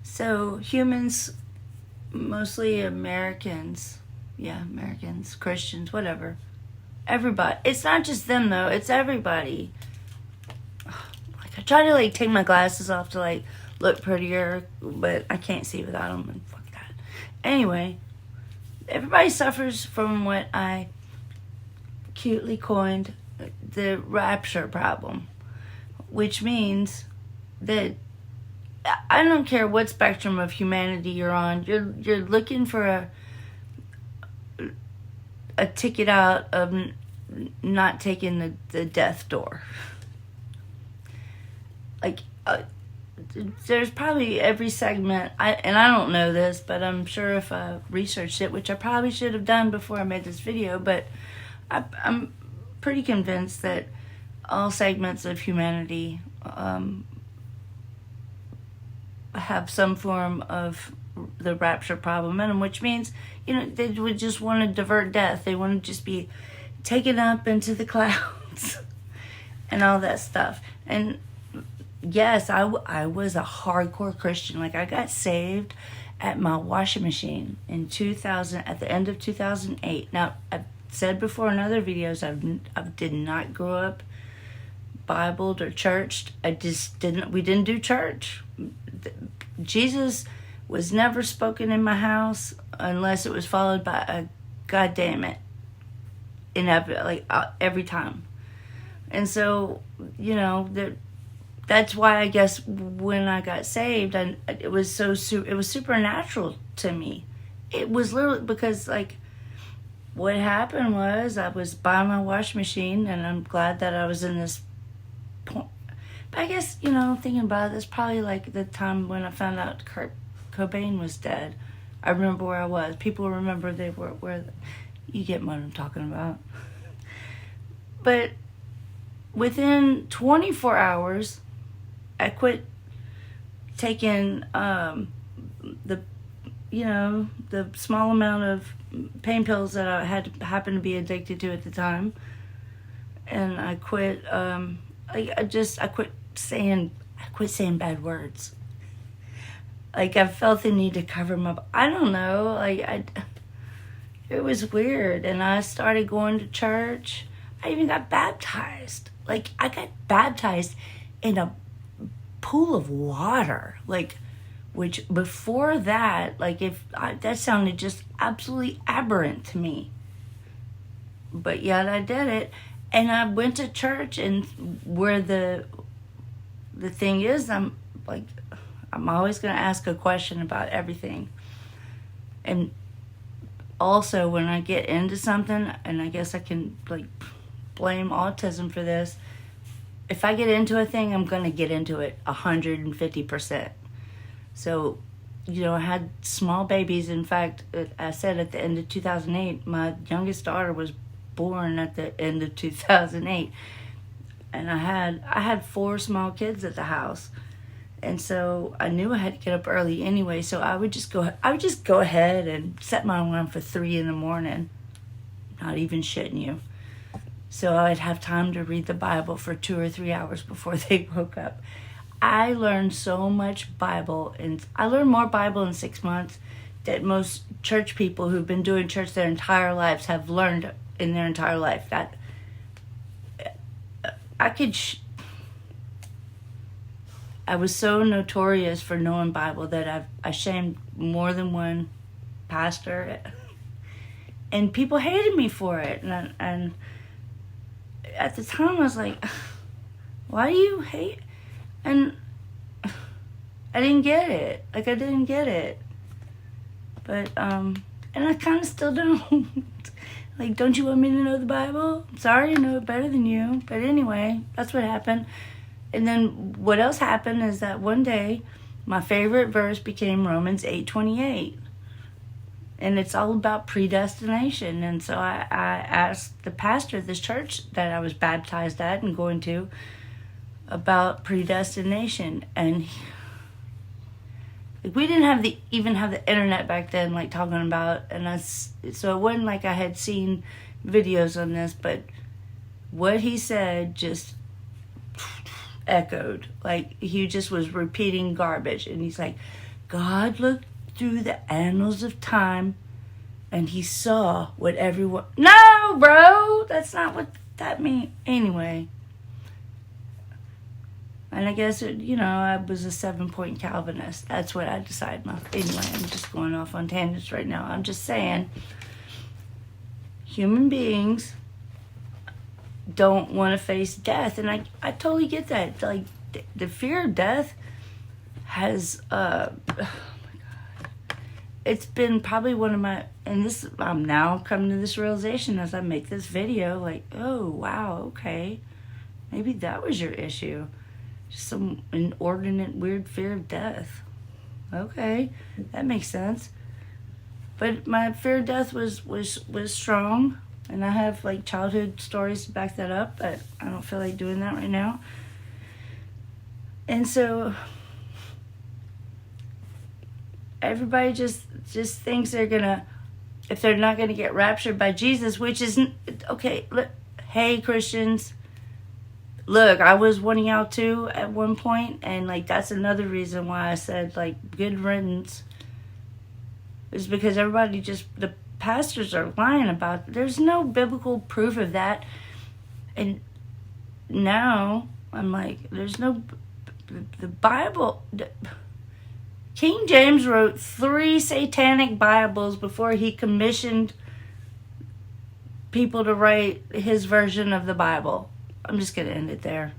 So humans, mostly Americans, yeah, Americans, Christians, whatever, everybody. It's not just them though, it's everybody. Like I try to like take my glasses off to like look prettier, but I can't see without them, and fuck that. Anyway, everybody suffers from what I cutely coined the rapture problem, which means that I don't care what spectrum of humanity you're on. You're looking for a ticket out of not taking the death door. Like there's probably every segment. I don't know this, but I'm sure if I researched it, which I probably should have done before I made this video, but I'm pretty convinced that all segments of humanity have some form of the rapture problem in them, which means, they would just want to divert death. They want to just be taken up into the clouds and all that stuff. And yes, I was a hardcore Christian. Like, I got saved at my washing machine in 2000, at the end of 2008. Now, I've said before in other videos, I did not grow up Bibled or churched. We didn't do church. Jesus was never spoken in my house unless it was followed by a God damn it, every time. And so, that's why I guess when I got saved, it was supernatural to me. It was literally because, like, what happened was I was by my washing machine, and I'm glad that I was in this point. But I guess, thinking about it, it's probably like the time when I found out Kurt Cobain was dead. I remember where I was. People remember they were where. You get what I'm talking about. But within 24 hours, I quit taking the small amount of pain pills that I happened to be addicted to at the time, and I quit. I quit saying bad words. Like, I felt the need to cover them up. I don't know. It was weird, and I started going to church. I even got baptized. Like, I got baptized in a pool of water. Like, which before that, that sounded just absolutely aberrant to me. But yet I did it, and I went to church, and where the thing is, I'm always going to ask a question about everything. And also, when I get into something, and I guess I can blame autism for this, if I get into a thing, I'm going to get into it 150%. So, I had small babies. In fact, I said at the end of 2008, my youngest daughter was born at the end of 2008. And I had 4 small kids at the house. And so I knew I had to get up early anyway, so I would just go ahead and set my alarm for 3 a.m. Not even shitting you. So I'd have time to read the Bible for 2 or 3 hours before they woke up. I learned so much Bible, and I learned more Bible in 6 months that most church people who've been doing church their entire lives have learned in their entire life. That I was so notorious for knowing Bible that I shamed more than one pastor, and people hated me for it. And at the time, I was like, "Why do you hate?" And I didn't get it. I didn't get it. But and I kind of still don't. Don't you want me to know the Bible? Sorry, I know it better than you. But anyway, that's what happened. And then what else happened is that one day, my favorite verse became Romans 8:28. And it's all about predestination. And so I asked the pastor of this church that I was baptized at and going to about predestination. And we didn't even have the internet back then, talking about. And so it wasn't like I had seen videos on this, but what he said just echoed. He just was repeating garbage. And he's like, God looked through the annals of time and he saw what everyone... No, bro! That's not what that means. Anyway. And I guess, I was a 7-point Calvinist. That's what I decided. Anyway, I'm just going off on tangents right now. I'm just saying, human beings don't want to face death. And I totally get that. Like, the fear of death has... oh my God. It's been probably one of my... And this, I'm now coming to this realization as I make this video. Like, oh, wow, okay. Maybe that was your issue. Just some inordinate, weird fear of death. Okay, that makes sense. But my fear of death was strong, and I have like childhood stories to back that up. But I don't feel like doing that right now. And so everybody just thinks they're gonna, if they're not gonna get raptured by Jesus, which isn't okay. Look, hey Christians. Look, I was wanting out too at one point, and like that's another reason why I said like good riddance. Is because everybody the pastors are lying about it. There's no biblical proof of that, and now I'm like, there's no the Bible. King James wrote 3 satanic Bibles before he commissioned people to write his version of the Bible. I'm just going to end it there.